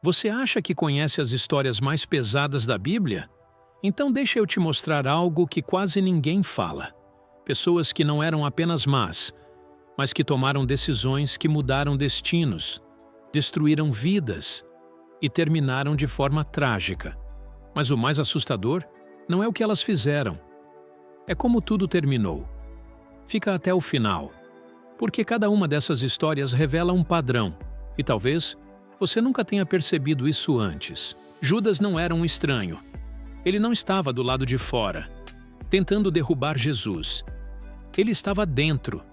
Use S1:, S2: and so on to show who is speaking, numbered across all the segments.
S1: Você acha que conhece as histórias mais pesadas da Bíblia? Então deixa eu te mostrar algo que quase ninguém fala. Pessoas que não eram apenas más, mas que tomaram decisões que mudaram destinos, destruíram vidas e terminaram de forma trágica. Mas o mais assustador não é o que elas fizeram, é como tudo terminou. Fica até o final, porque cada uma dessas histórias revela um padrão, e talvez você nunca tenha percebido isso antes. Judas não era um estranho. Ele não estava do lado de fora, tentando derrubar Jesus. Ele estava dentro.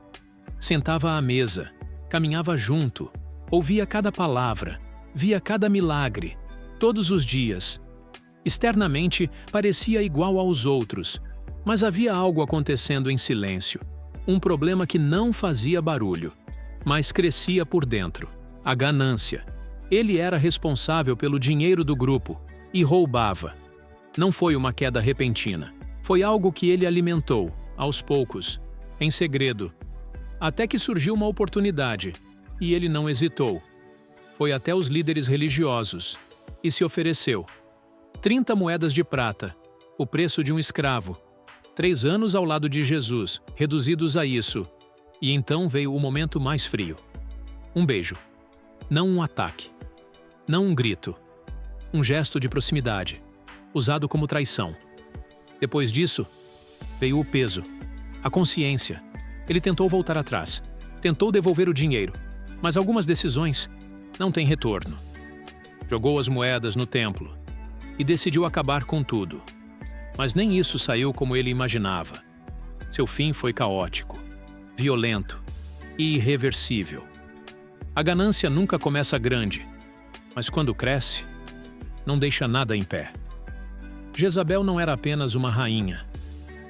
S1: Sentava à mesa, caminhava junto, ouvia cada palavra, via cada milagre, todos os dias. Externamente, parecia igual aos outros, mas havia algo acontecendo em silêncio. Um problema que não fazia barulho, mas crescia por dentro. A ganância. Ele era responsável pelo dinheiro do grupo e roubava. Não foi uma queda repentina. Foi algo que ele alimentou, aos poucos, em segredo. Até que surgiu uma oportunidade, e ele não hesitou. Foi até os líderes religiosos e se ofereceu. 30 moedas de prata, o preço de um escravo. 3 anos ao lado de Jesus, reduzidos a isso. E então veio o momento mais frio. Um beijo. Não um ataque. Não um grito. Um gesto de proximidade, usado como traição. Depois disso, veio o peso, a consciência. Ele tentou voltar atrás, tentou devolver o dinheiro, mas algumas decisões não têm retorno. Jogou as moedas no templo e decidiu acabar com tudo. Mas nem isso saiu como ele imaginava. Seu fim foi caótico, violento e irreversível. A ganância nunca começa grande, mas quando cresce, não deixa nada em pé. Jezabel não era apenas uma rainha.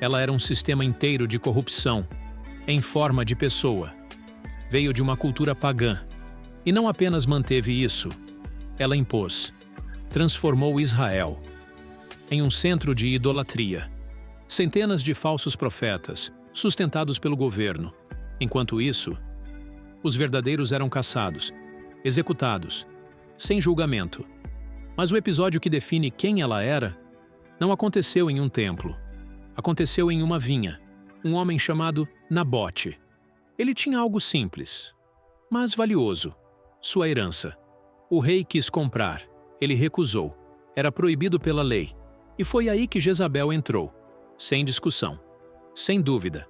S1: Ela era um sistema inteiro de corrupção, em forma de pessoa. Veio de uma cultura pagã. E não apenas manteve isso, ela impôs, transformou Israel em um centro de idolatria. Centenas de falsos profetas, sustentados pelo governo. Enquanto isso, os verdadeiros eram caçados, executados, sem julgamento. Mas o episódio que define quem ela era não aconteceu em um templo. Aconteceu em uma vinha. Um homem chamado Nabote. Ele tinha algo simples, mas valioso. Sua herança. O rei quis comprar. Ele recusou. Era proibido pela lei. E foi aí que Jezabel entrou. Sem discussão. Sem dúvida.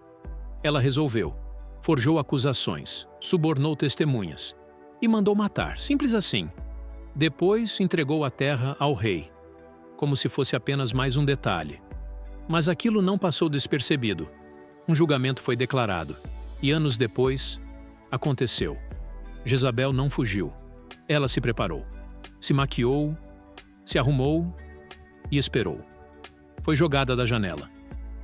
S1: Ela resolveu. Forjou acusações. Subornou testemunhas. E mandou matar. Simples assim. Depois entregou a terra ao rei. Como se fosse apenas mais um detalhe. Mas aquilo não passou despercebido. Um julgamento foi declarado. E anos depois, aconteceu. Jezabel não fugiu. Ela se preparou. Se maquiou, se arrumou e esperou. Foi jogada da janela,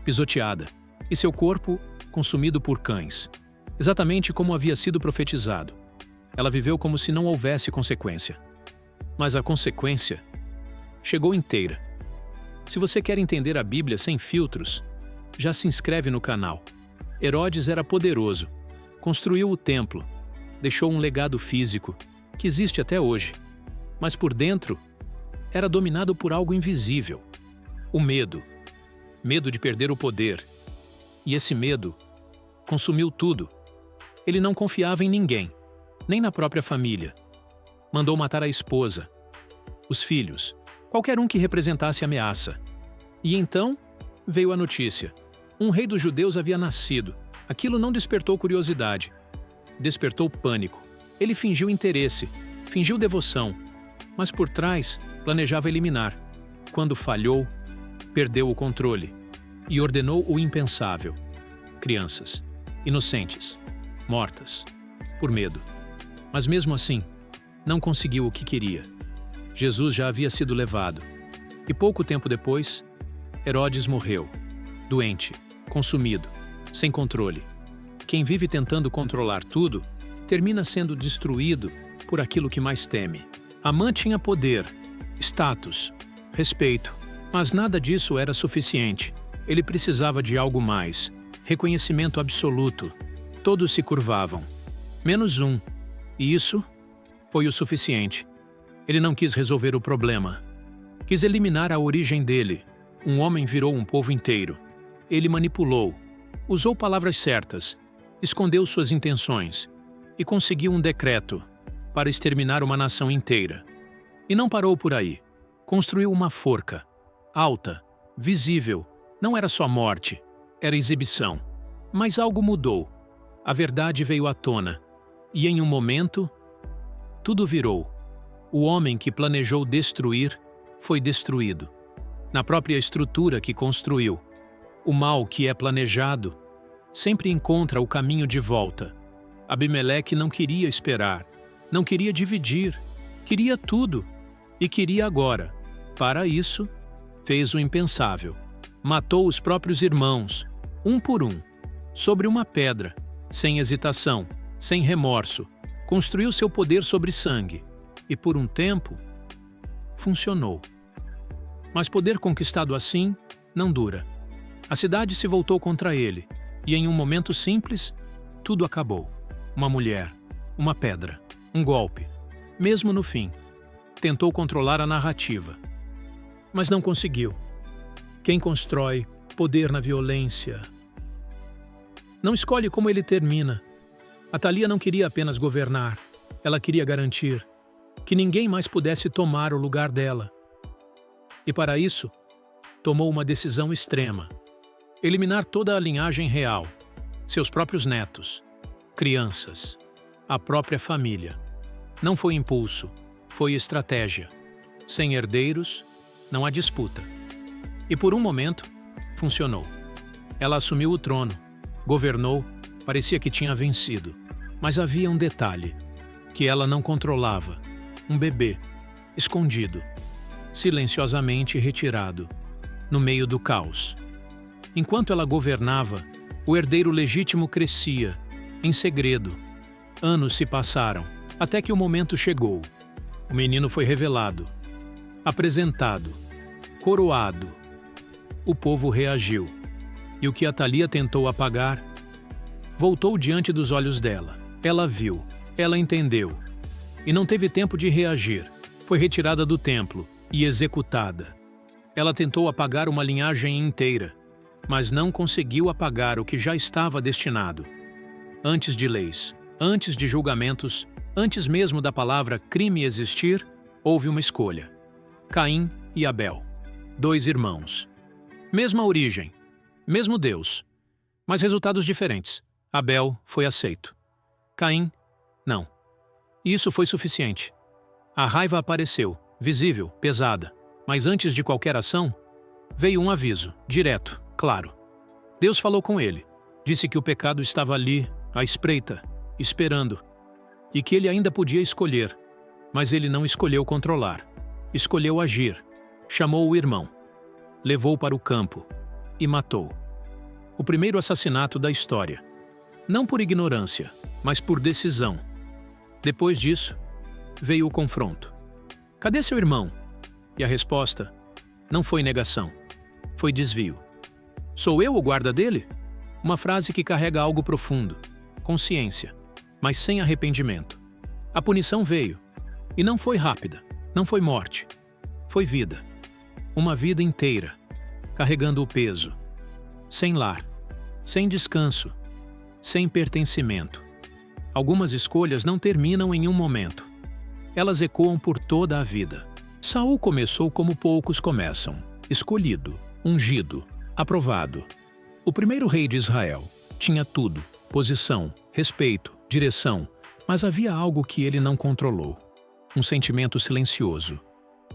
S1: pisoteada, e seu corpo consumido por cães. Exatamente como havia sido profetizado. Ela viveu como se não houvesse consequência. Mas a consequência chegou inteira. Se você quer entender a Bíblia sem filtros, já se inscreve no canal. Herodes era poderoso, construiu o templo, deixou um legado físico, que existe até hoje. Mas por dentro, era dominado por algo invisível. O medo. Medo de perder o poder. E esse medo consumiu tudo. Ele não confiava em ninguém, nem na própria família. Mandou matar a esposa, os filhos, qualquer um que representasse ameaça. E então veio a notícia. Um rei dos judeus havia nascido. Aquilo não despertou curiosidade. Despertou pânico. Ele fingiu interesse, fingiu devoção, mas por trás planejava eliminar. Quando falhou, perdeu o controle e ordenou o impensável. Crianças, inocentes, mortas, por medo. Mas mesmo assim, não conseguiu o que queria. Jesus já havia sido levado. E pouco tempo depois, Herodes morreu, doente, consumido, sem controle. Quem vive tentando controlar tudo, termina sendo destruído por aquilo que mais teme. Amã tinha poder, status, respeito, mas nada disso era suficiente. Ele precisava de algo mais, reconhecimento absoluto. Todos se curvavam, menos um, e isso foi o suficiente. Ele não quis resolver o problema. Quis eliminar a origem dele. Um homem virou um povo inteiro. Ele manipulou, usou palavras certas, escondeu suas intenções e conseguiu um decreto para exterminar uma nação inteira. E não parou por aí. Construiu uma forca, alta, visível. Não era só morte, era exibição. Mas algo mudou. A verdade veio à tona. E em um momento, tudo virou. O homem que planejou destruir foi destruído. Na própria estrutura que construiu. O mal que é planejado sempre encontra o caminho de volta. Abimeleque não queria esperar, não queria dividir, queria tudo e queria agora. Para isso, fez o impensável. Matou os próprios irmãos, um por um, sobre uma pedra, sem hesitação, sem remorso. Construiu seu poder sobre sangue e, por um tempo, funcionou. Mas poder conquistado assim não dura. A cidade se voltou contra ele e, em um momento simples, tudo acabou. Uma mulher, uma pedra, um golpe. Mesmo no fim, tentou controlar a narrativa. Mas não conseguiu. Quem constrói poder na violência não escolhe como ele termina. Atalia não queria apenas governar, ela queria garantir que ninguém mais pudesse tomar o lugar dela. E para isso, tomou uma decisão extrema: eliminar toda a linhagem real, seus próprios netos, crianças, a própria família. Não foi impulso, foi estratégia. Sem herdeiros, não há disputa. E por um momento, funcionou. Ela assumiu o trono, governou, parecia que tinha vencido. Mas havia um detalhe, que ela não controlava: um bebê, escondido, silenciosamente retirado, no meio do caos. Enquanto ela governava, o herdeiro legítimo crescia, em segredo. Anos se passaram, até que o momento chegou. O menino foi revelado, apresentado, coroado. O povo reagiu, e o que Atalia tentou apagar voltou diante dos olhos dela. Ela viu, ela entendeu, e não teve tempo de reagir. Foi retirada do templo e executada. Ela tentou apagar uma linhagem inteira, mas não conseguiu apagar o que já estava destinado. Antes de leis, antes de julgamentos, antes mesmo da palavra crime existir, houve uma escolha. Caim e Abel, 2 irmãos. Mesma origem, mesmo Deus, mas resultados diferentes. Abel foi aceito. Caim, não. E isso foi suficiente. A raiva apareceu, visível, pesada, mas antes de qualquer ação, veio um aviso, direto, claro. Deus falou com ele, disse que o pecado estava ali, à espreita, esperando, e que ele ainda podia escolher, mas ele não escolheu controlar. Escolheu agir, chamou o irmão, levou para o campo e matou. O primeiro assassinato da história. Não por ignorância, mas por decisão. Depois disso, veio o confronto. Cadê seu irmão? E a resposta não foi negação, foi desvio. Sou eu o guarda dele? Uma frase que carrega algo profundo, consciência, mas sem arrependimento. A punição veio, e não foi rápida, não foi morte, foi vida. Uma vida inteira, carregando o peso, sem lar, sem descanso, sem pertencimento. Algumas escolhas não terminam em um momento. Elas ecoam por toda a vida. Saul começou como poucos começam: escolhido, ungido, aprovado. O primeiro rei de Israel tinha tudo: posição, respeito, direção, mas havia algo que ele não controlou. Um sentimento silencioso: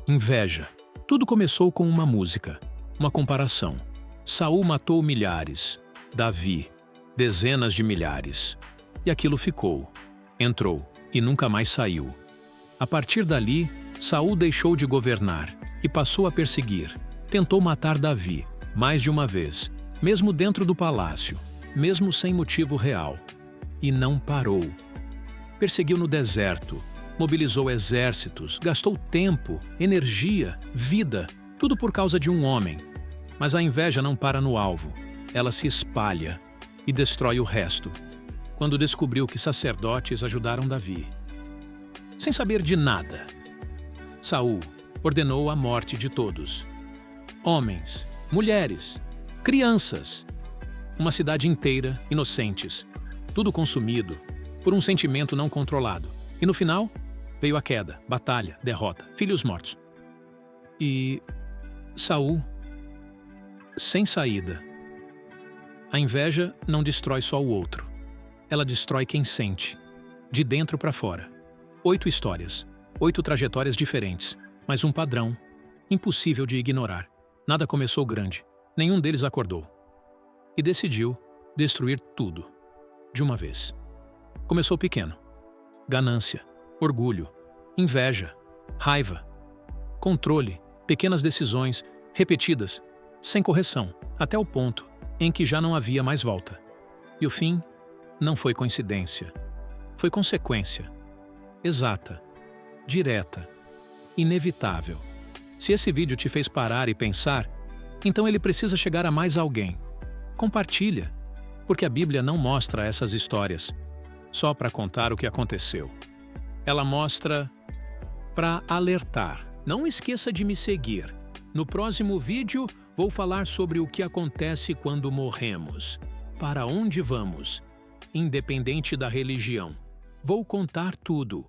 S1: inveja. Tudo começou com uma música, uma comparação. Saul matou milhares, Davi, dezenas de milhares. E aquilo ficou, entrou e nunca mais saiu. A partir dali, Saul deixou de governar e passou a perseguir. Tentou matar Davi, mais de uma vez, mesmo dentro do palácio, mesmo sem motivo real. E não parou. Perseguiu no deserto, mobilizou exércitos, gastou tempo, energia, vida, tudo por causa de um homem. Mas a inveja não para no alvo, ela se espalha e destrói o resto. Quando descobriu que sacerdotes ajudaram Davi, sem saber de nada, Saul ordenou a morte de todos. Homens, mulheres, crianças. Uma cidade inteira, inocentes. Tudo consumido por um sentimento não controlado. E no final, veio a queda, batalha, derrota, filhos mortos. E Saul, sem saída. A inveja não destrói só o outro. Ela destrói quem sente, de dentro para fora. 8 histórias, 8 trajetórias diferentes, mas um padrão, impossível de ignorar. Nada começou grande, nenhum deles acordou. E decidiu destruir tudo, de uma vez. Começou pequeno. Ganância, orgulho, inveja, raiva, controle, pequenas decisões, repetidas, sem correção, até o ponto em que já não havia mais volta. E o fim não foi coincidência. Foi consequência. Exata, direta, inevitável. Se esse vídeo te fez parar e pensar, então ele precisa chegar a mais alguém. Compartilha, porque a Bíblia não mostra essas histórias só para contar o que aconteceu. Ela mostra para alertar. Não esqueça de me seguir. No próximo vídeo, vou falar sobre o que acontece quando morremos. Para onde vamos? Independente da religião. Vou contar tudo.